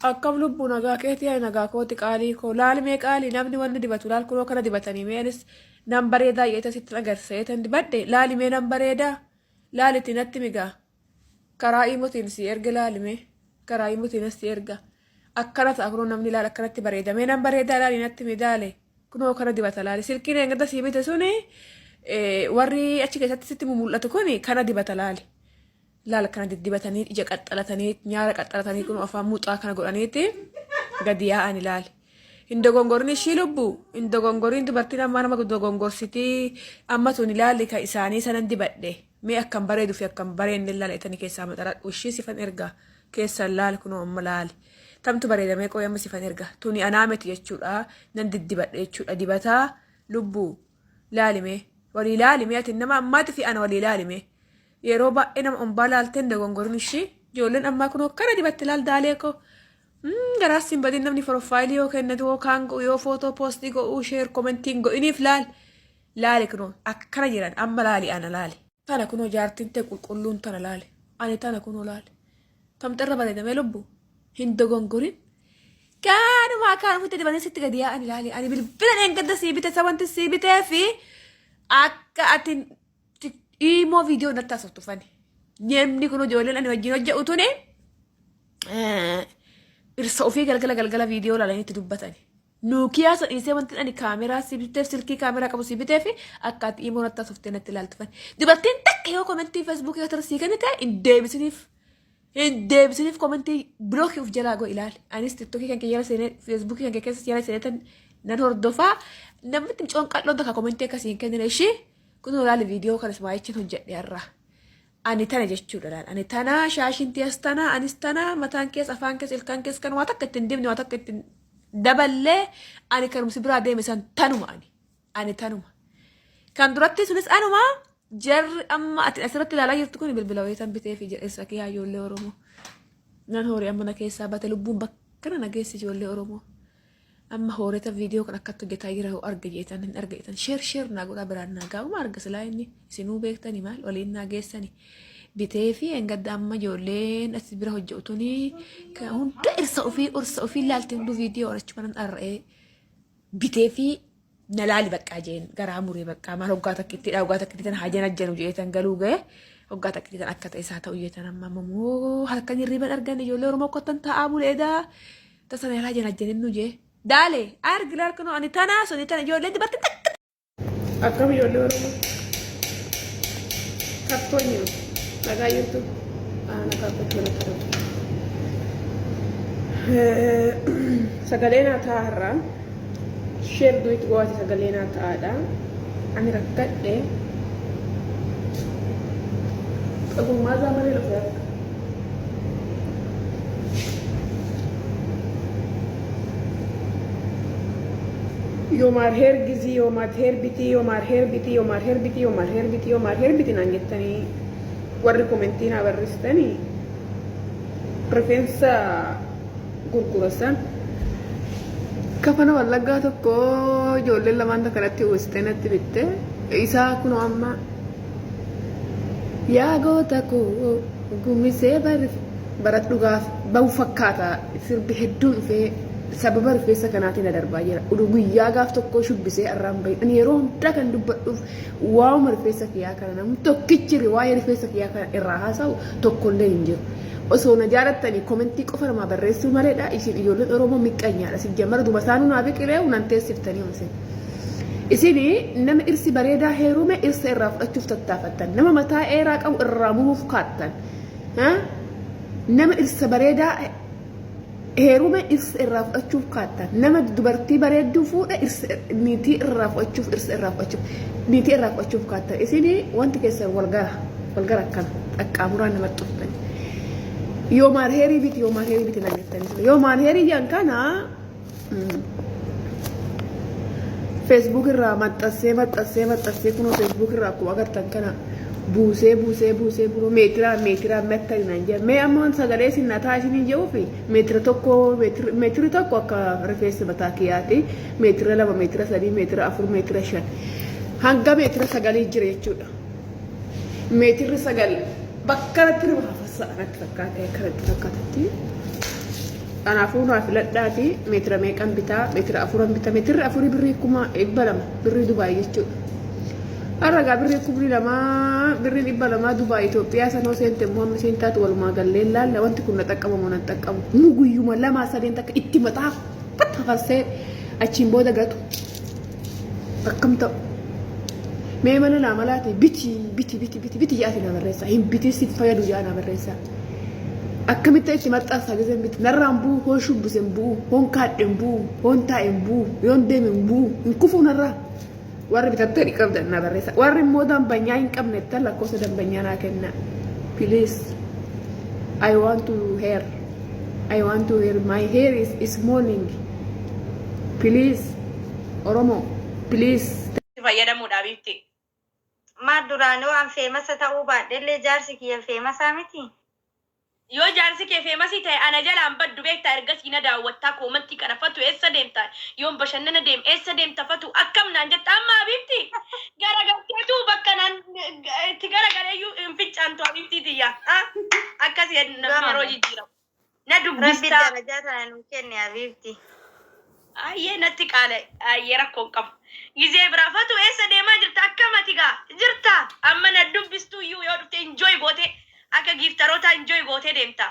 akkam lubbuu nagaa keetii ani nagaa kooti qaalii koo laal mee qaalii namni wanni dibatu laal kunoo kana dibatanii meenis nan bareedaa yeeta sitti agarseetan dibadde laali mee nan bareedaa laalitti natti migaa karaa imotiin si erga laalime karaa imotiin si erga akkana ta'a kunoo namni laal akkanatti bareeda mee nan bareedaa laali natti midaale kunoo kana dibata laali silkiin eegata sii bite suni warri achi keessatti sitti mul'atu kuni kana dibata laali. Laal kana diddibatanii ija qaxxalatanii nyaara qaxxalatanii kun afaan muuxaa kana godhaniiti gadi yaa'an ilaali. Hin dogongorin ishii lubbu hin dogongorin dubartiin ammaa nama dogongorsitii amma tun ilaalli kan isaanii sanan dibadhe mee akkam bareedu fi akkam bareenne ilaaletanii keessaa maxaradhu ishii sifan erga keessan laali kunoo amma laali. Tamtu bareedamee qoyee amma sifan erga tuni anaameti jechuudha nan diddibadhe jechuudha dibataa lubbu laalime walii laalime ati nama ammaati fi ana walii laalime. Yeroo baay'ee nama ombaa laalteen dogongorin ishii ijoolleen ammaa kun akkana dibatti laal daalee koo garaas hin badin namni profaayilii yoo kennatu yookaan yoo footoo poostii godhuu sheer komentiin godhiniif laali kunoo akkana jiran amma laali ana laali. Tana kunoo jaartiin ta'e qulqulluun tana laali ani tana kunoo laali tamxarra bareedamee lubbu hin dogongorin kaanuma akkaan ofitti dibanii sitti gadi yaa'an ilaali ani bilbila eeggadda sii bite sabanti sii bitee fi akka ati imo video natti asooftufani namni kun ijoolleen ani wajjin hojje'utuni irsa ofii galgala video laalanitti dubbatani nuukiyaa sadhiisee wanti ani kaameraa si biteef silkii kaameraa qabu si biteef akka ati imo natti asooftee natti ilaaltufani dubartiin takka yoo komentii feesbuukii yoo tarsii kennite hin deebisiniif komentii bilookii of jalaa goo ilaali anis tiktokii kan keessa seenee feesbuukii kan keessa yaala seenetan nan hordofaa namni timcoon qal'oon takka komentii akkasii hin kennine ishii kun laali video kan ismaa'ichin hojjedhe irraa ani tana jechuudha laal ani tana shaashinti as tana anis tana mataan keessa afaan keessa ilkaan keessa kan waa takka ittiin dibne waa takka ittiin daballee ani kanumsi biraa deeme san tanuma ani tanuma kan duratti sunis anuma jarri amma ati asirratti ilaalaa jirtu kun bilbila wayitan bitee fi jedheessa kiyyaa ijoollee Oromoo nan horii amma na keessaa bate lubbuun bakkana nageessi ijoollee Oromoo. Amma hooreta video kan akkatti hojjetaa jira arga jeetan hin arga jeetan sheer naa godhaa biraan naa gaa'uma arga silaa inni isinuu beektanii maal waliin naa geessanii bitee fi engadda amma ijoolleen as bira hojjetutuni hunda irsa ofii ilaalti hunduu video orachu kanan dharra'ee bitee fi na laali baqqaa jeen garaa muree baqqaa maal hoggaa takkittiidha hoggaa takkittiitan haajan ajjanu jeetan galuu ga'e hoggaa takkittiitan akka ta'e isaa ta'u jeetan amma moo halkan hirriban argan ijoollee Oromoo kottan taa'aa buleedaa tasan haajan ajjaninnu jee. Dale, argilar kuno ani tana so ni tana ijoollee dibatte takka. Akkam ijoollee Oromoo. Kattoonyi nagaa jirtu. Nagaa qottoo ta'u. Sagalee naa taa'arraa sheer duwit gooti sagalee naa taa'adha. Ani rakkadhe. Ogummaa zaamaree dhufee akka. Yomar her gizi, yomar her biti, yomar her biti, yomar her biti, yomar her biti, yomar her biti naan jettanii warri komentiin abarristanii rifeensa gurgurasan kafana wallaggaa tokko ijoolleen lamaan kanatti uwwistee natti bitte isaa kunoo amma yaa goota koo gumisee baradhugaaf bahu fakkaata sirbi hedduun dhufee sababa rifeensa kanaatiin darbaa jira. Guyyaa gaaf tokko shubbisee arraan bahi. Ani yeroo hundaa kan dubbadhuuf waa'uma rifeensa kiyyaa kana namni tokkichi waa'ee rifeensa kiyyaa kana irraa haasa'u tokkollee hin jiru. Osoo na jaalattanii komentii qofa namaa barreessuu maleedha. Isin ijoolleen Oromoo miqqanyaadha. Si jammara duba isaanuu naa biqilee unan teessiftanii homseen. Isin nama irsi bareedaa heerume irsa irraa fudhachuuf tattaafattan. Nama mataa dheeraa qabu irraa muruuf kaattan. Nama irsa bareedaa heerume irsa irraa fudhachuuf kaattan nama dubartii bareedduu fuudha irsa niitii irraa fudhachuuf irsa irraa fudhachuuf niitii irraa fudhachuuf kaattan isin wanti keessan walgara akkana qaqqaamuraan nama xuffatan yoo maal heerii biti na jettanii yoo maal heerii jedhan kana Facebook irraa maxxansee kunoo Facebook irraa akkuma agartan kana buusee kunoo meetira mettani naan jedha mee ammoo sagalee isin nataa isin jedhuu fi meetiri tokko akka rifeensa mataa kiyyaati meetira 2 meetira 3 meetira 4 meetira 5 hanga meetira 9 jira jechuudha meetirri 9 bakka irratti nama hafasa anatti fakkaate kanatti fakkaatatti أنا أفورها في لداتي متر ميكان بتا متر أفورا بتا متر أفوري بريكما إبلم بري دبي يجتو الرجع بري كبري لما بري إبلم دبي إثيوبيا سنو سنت مهم سنتات والما قال لي لا لو أنت كنا تكمل من تكمل مو يوم لا ما سدين تك إتمتع بتفسر أشين بودا قطو تكمل ميمنا العملات بيتي يأتي نبرسا هم بيتي سيد فيدو يا نبرسا أكملت إتمتع سجزم بيت نرامبو هون شو بسمبو هون كاتمبو هون تايمبو يون دمبو نكفو نرا warri bitattani qabdan na barreessa warri immoo dambanyaa hin qabne tan lakkoofsa dambanyaa naa kenna please I want to hear my hair is morning please oromo please fayyadamuudha bifti maa duraanuu an feemasa ta'uu baadhellee jaarsi kiyya feemasaa miti yoo jaarsi kee feemasii ta'e ana jalaan baddu beektaa ergasii na daawwattaa koomantii kana fatu eessa deemta yoon bashannana deem eessa deemta fatu akkam naan jetta amma abibti garagalteetu bakka naan itti garagaleeyyuu hin ficcaantu abibti tiyya akkasii namni yeroo jijjiiramu na dubbistaa rabbi darajaa tana nuu kenne abibti ayyee natti qaale ayyee rakkoon qabu gizee biraa fatu eessa deemaa jirta akkamati gaa jirta amma na dubbistuu iyyuu yoo dhufte enjoy goote akka giftaroota enjoy goote deemta.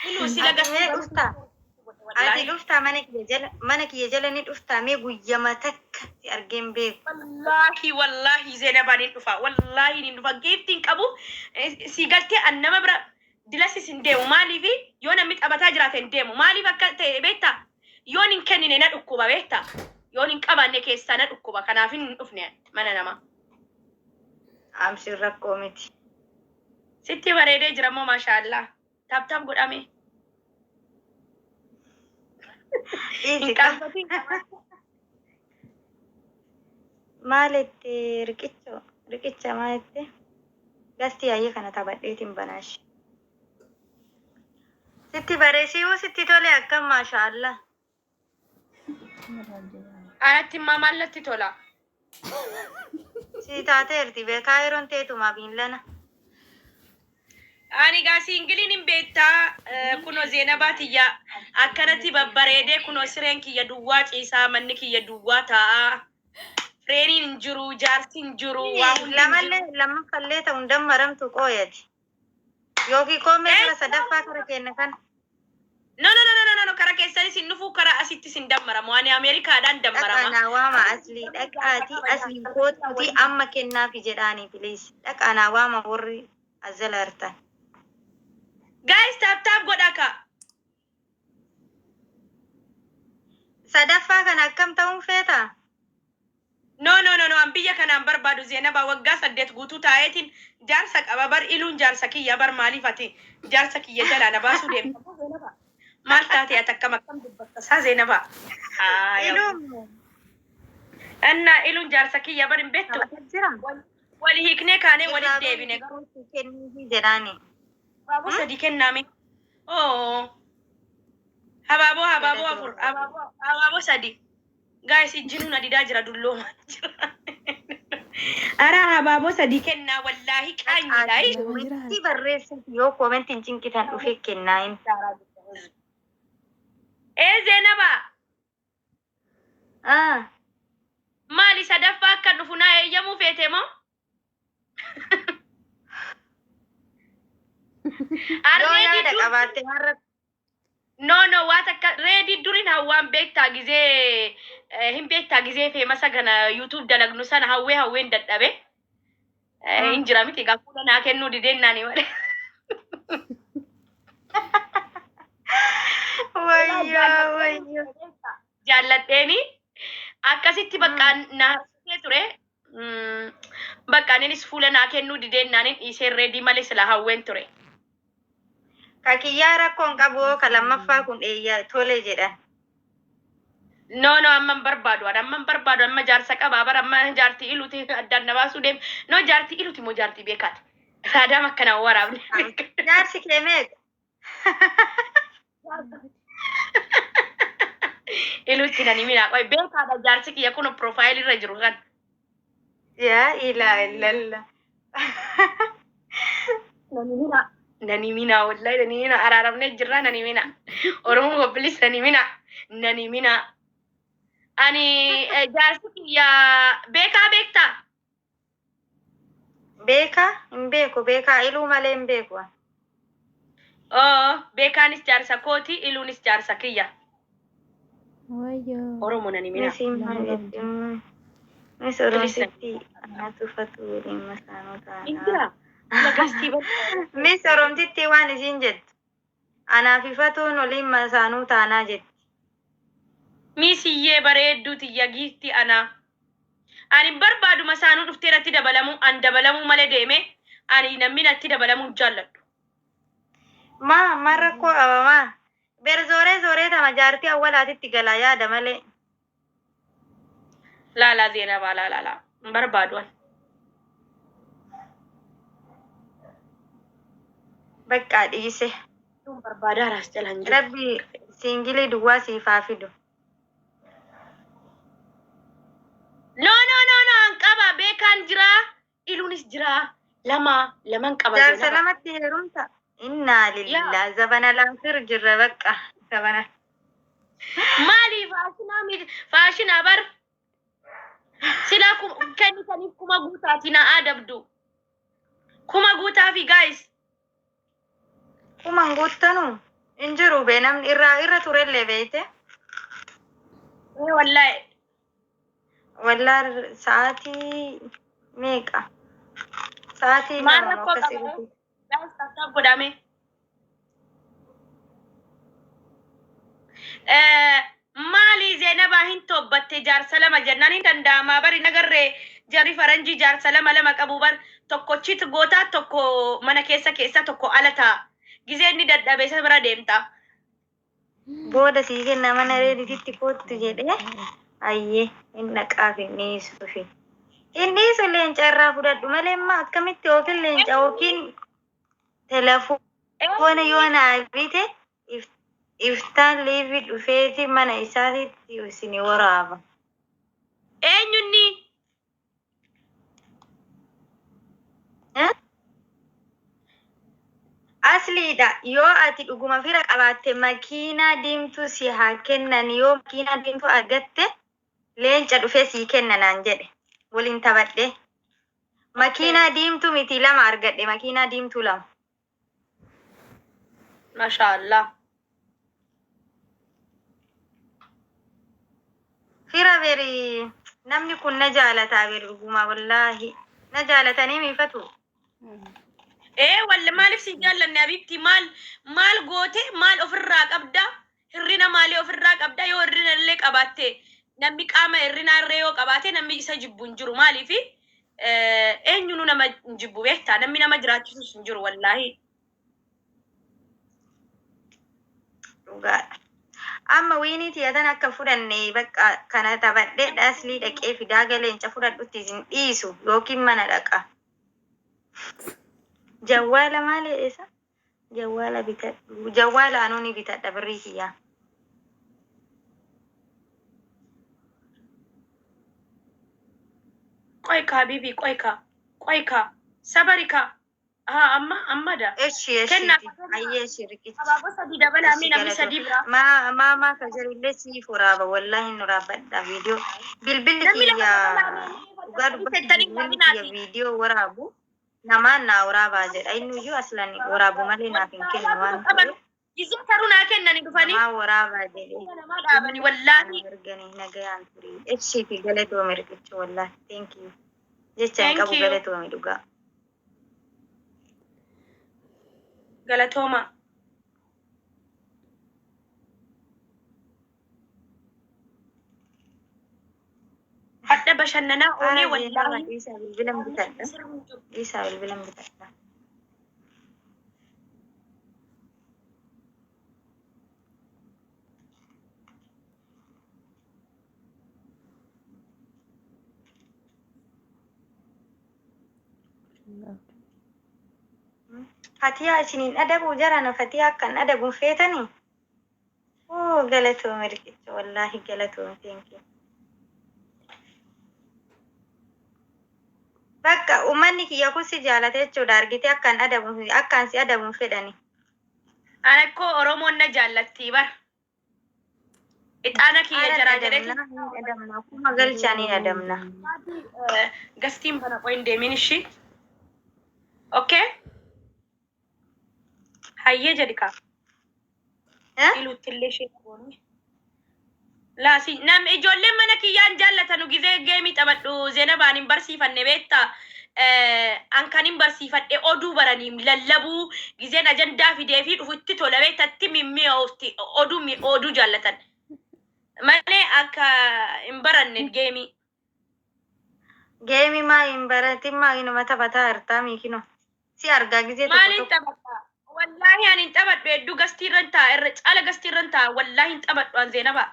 Ilu sila dhufta. Ati dhufta mana kiyya jala ni dhufta mee guyyama takka argeen beeku. Wallahi Zainabaan hin dhufa. Wallahi hin dhufa. Giftiin qabu si galtee an nama bira dilasis hin deemu. Maaliif yoo namni taphataa jiraate hin deemu. Maaliif akka ta'e beektaa? Yoon hin kennine na dhukkuba beektaa? Yoon hin qabanne keessaa na dhukkuba. Kanaaf hin dhufne mana nama. Amsi rakkoo miti. Sitti bareedee jira moo maashaallah. Taap godhame. Maalitti riqicha maalitti gasti ayyee kana taphadheetiin banaashi. Sitti bareesii sitti tole akkam maashaallah. Ayatti maamallatti tola. Si taateerti beekaa yeroon teetumaa biinlana. Ani gaasi ingiliin hin beektaa kuno Zainabaa tiyya akkanatti babbareedee kuno sireen kiyya duwwaa ciisaa manni kiyya duwwaa taa'a. Fireeniin hin jiru jaarsi hin jiru waa lammaffallee ta'uun dammaramtu qooyati. Yookiin koomee kara sadaffaa kara kenna kana. No kara keessanis hin dhufu kara asittis hin dammaramu. Ani Ameerikaadhaan dammarama. Dhaqaanaa waama aslii dhaqaatii aslii kootuutii amma kennaafi jedhaanii bilees. Dhaqaanaa waama warri azala hartan. Guys, tap godha ka. Sadaffaa kana akkam ta'uun feeta? No, an biyya kanaan barbaadu Zainabaa waggaa 8 guutuu taa'eetiin jaarsa qaba bar iluun jaarsa kiyya bar maaliif ati jaarsa kiyya jalaa na baasuu deemta Zainabaa. Maal taatee ati akkam dubbatta saa Zainabaa? Iluun. Anna iluun jaarsa kiyya bar hin beektu. Wali hiiknee kaanee walitti deebine. Kennii jedhaani. Habaaboo sadii kenname. Habaaboo afur. Habaaboo sadii. Guys, ijjinuun adidaa jira dulloo. Ara habaaboo sadii kennaa wallahi qaanyiidha. Itti barreessuuf yoo koomentiin cinqitan dhufee kennaa hin. Zainabaa. Maali sadaffaa akka dhufu naa eeyyamuu feete moo? No, what akka ready durin hawaan beektaa gizee hin beektaa gizee feemasa kana YouTube dalagnu sana hawween dadhabe. Hin jira miti gaafuudha naa kennuu dideennaani malee. Wayyo. Jaalladheeni akkasitti bakka naa ture. Bakka anis fuula naa kennuu dideennaanin dhiisee ready malee sila hawween ture. Kakiyyaa rakkoon qabu ka lammaffaa kun eeyyaa tole jedhan. No, amman barbaadu amma jaarsa qabaa bara amma jaartii iluuti addaan na baasuu deem. No, jaartii iluuti moo jaartii beekaati? Saadaam akkana waraabne. Jaarsi kee meeqa? Iluutti nani mina qoy beekaadha jaarsi kiyya kun profaayilii irra jiru kan. Yaa ilaa illalla. Nani mina wallahi nani mina araramne jirra nani mina. Oromo gobbilis nani mina. Nani mina. Ani jaarsi ya beekta. Beekaa hin beeku beekaa iluu malee hin beeku. Beekaanis jaarsa kooti iluunis jaarsa kiyya. Wayyo. Oromo nani mina. Mis oromtitti anatu fatu waliin masaanoo taana. Injira. Lagastii bakka. Mis oromtitti waan isin jettu. Anaaf ifatuun waliin masaanuu taanaa jetti. Misiyyee bareedduuti yagiitti ana. Ani barbaadu masaanuu dhuftee irratti dabalamu an dabalamu malee deeme ani namni natti dabalamu jaalladhu. Ma rakkoo qaba ma. Ber zooree tama jaartii awwalaatitti galaa yaada malee. Laalaa Zeenabaa laalaa. Barbaadu an. Bakka dhiise. Barbaadaa raas jalaan jiru. Rabbi singilii duwwaa siifaa fidu. No, an qaba beekaan jira iluunis jira laman qaba. Jaarsa lamatti heerumta. Inna lillah zabana laafir jirra bakka zabana. Maali faashina bar sila kennitaniif kuma guutaati na adabdu. Kuma guutaafi guys. Kuman guuttanu hin jiru bee namni irra turellee beeyte. Wallahi. Wallah sa'aatii meeqa? Sa'aatii Maal lama rakkoo akkasii qaba? guutuu. Guys tattaaf godhame. Maali Zeenabaa hin toobbatte jaarsa lama jennaan hin danda'amaa bari nagarree jarri faranjii jaarsa lama qabu bar tokkochit gootaa tokko mana keessa tokko ala ta'a. Gizee inni dadhabe isa bira deemta. Booda sii kenna mana reedititti kootu jedhee ayyee hin dhaqaaf hin dhiisuufi. Hin dhiisu leenca irraa fudhadhu malee amma akkamitti yookiin leenca yookiin telefoona yoo naa bite iftaan liivi dhufeeti mana isaatitti isin waraaba. Eenyunni? Asliidha yoo ati dhuguma fira qabaatte makiinaa diimtuu si haa kennan yoo makiinaa diimtuu argatte leenca dhufee sii kennanaan jedhe waliin taphadhe. Makiinaa diimtuu miti lama argadhe makiinaa diimtuu lama. Mashaallah. Fira beri namni kun na jaalataa beri dhuguma wallaahi na jaalatanii miifatu. Walle maaliif si jaallanne abibti maal goote maal ofirraa qabda hirrina maalii ofirraa qabda yoo hirrina illee qabaatte namni qaama hirrina irree yoo qabaate namni isa jibbu hin jiru maaliif eenyunu nama jibbu beektaa namni nama jiraachisus hin jiru wallaahi. Dhugaadha. Amma wiinii tiyatan akka fudhanne bakka kana taphadhee dhaslii dhaqee fidaa galeenca fudhadhutti isin dhiisu yookiin mana dhaqa. Jawwaala maali isa? Jawwaala bitadhu. Jawwaala anuuni bitadha birrii kiyyaa. Qoykaa bibi qoykaa sabarika. Ammada. Eshi ayyee shirikichi. Abaaboo sadii dabalaa mi namni sadii bira. Maamaa ka jirillee siif waraaba wallahi hin waraabadha viidiyoo. Bilbilli kiyyaa dhugaa dubbatti bilbilli kiyya viidiyoo waraabu. Namaan naa waraabaa jedha. Inni iyyuu aslan waraabu malee naaf hin kennu waan ta'eef. Gizee taruu naa kennani dhufanii. Namaa waraabaa jedhee. Namaa dhaabani wallaahi. Mirganii nagayaan turii. Echi fi galatoome riqicha wallahi. Thank you. Jecha hin qabu galatoome dhugaa. Galatooma. Hadda bashannanaa oolee wallaahi. Isa bilbilan bitadha. Isa bilbilan bitadha. Fatiyaa isiniin adabuu jarana fatiyaa akkan adabuun feetanii. Galatoome riqicha wallaahi galatoome thank you. Bakka uummanni kiyya kun si jaalate jechuudha argite akkaan si adabuun fedhani. Anakko Oromoon na jaallatti bar. Ixaana kiyya jaraa jedheti. Adamna kuma galchanii adamna. Gastiin bana qoyin deemin ishi. Okay? Hayyee jedhi kaa. Iluuttillee ishee qaboonni. Laasi nam ijoolleen mana kiyyaan jaallatanu gizee geemii taphadhu Zeenabaan hin barsiifanne beektaa. An kan hin barsiifadhe oduu baranii lallabuu gizeen ajandaa fidee fi dhufutti tola beektatti mimmi'oofti oduu jaallatan. Malee akka hin baranne geemii. Geemii maa hin baratin maa inuma taphataa hartaa miikino. Si argaa gizee tokko Maaliin taphataa? Wallahi ani hin taphadhu hedduu gastiirran ta'a irra caala gastiirran ta'a wallahi hin taphadhu an Zeenabaa.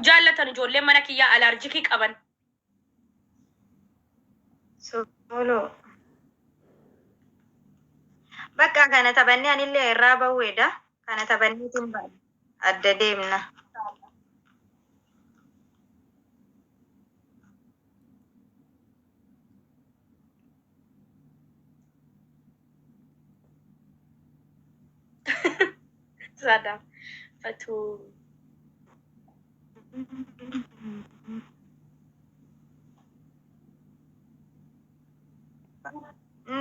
Jaallatan ijoolleen mana kiyyaa alaarjikii qaban. Solo. Bakka kana taphannee anillee irraa bahuudha. Kana taphanneetiin baadha. Adda deemna. Sadam. Fatuu.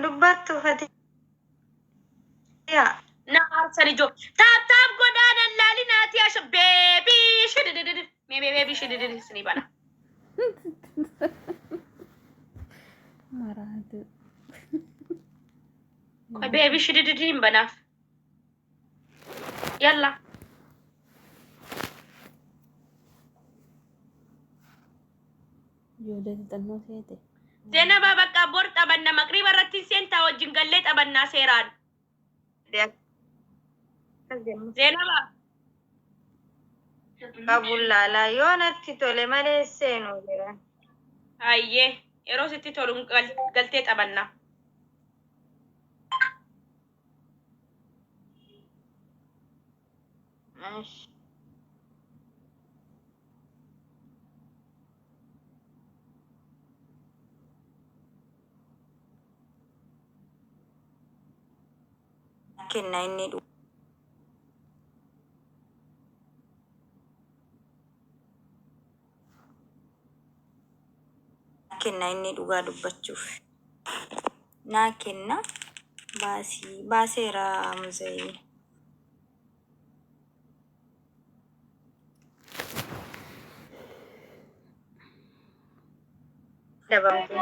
Dubbattu fati. Yaa. Na arsani jo. Taap godaan allaali naati asha beebii shidididid. Beebii shididid sini bana. Maradu. Koy beebii shididid hin banaaf. Yalla. Ijoollee xixinnoo seete. Zeenabaa bakka bor taphanna maqriba irratti seentaa wajjin gallee taphannaa seeraan. Zeenabaa. Qabullaalaa yoo natti tole malee seenuu jiran. Hayyee yeroo sitti tolu galtee taphannaa. Kenna inni dhufu. Kenna inni dhugaa dubbachuuf. Naa kenna baaseera muzayii. Dabamtu.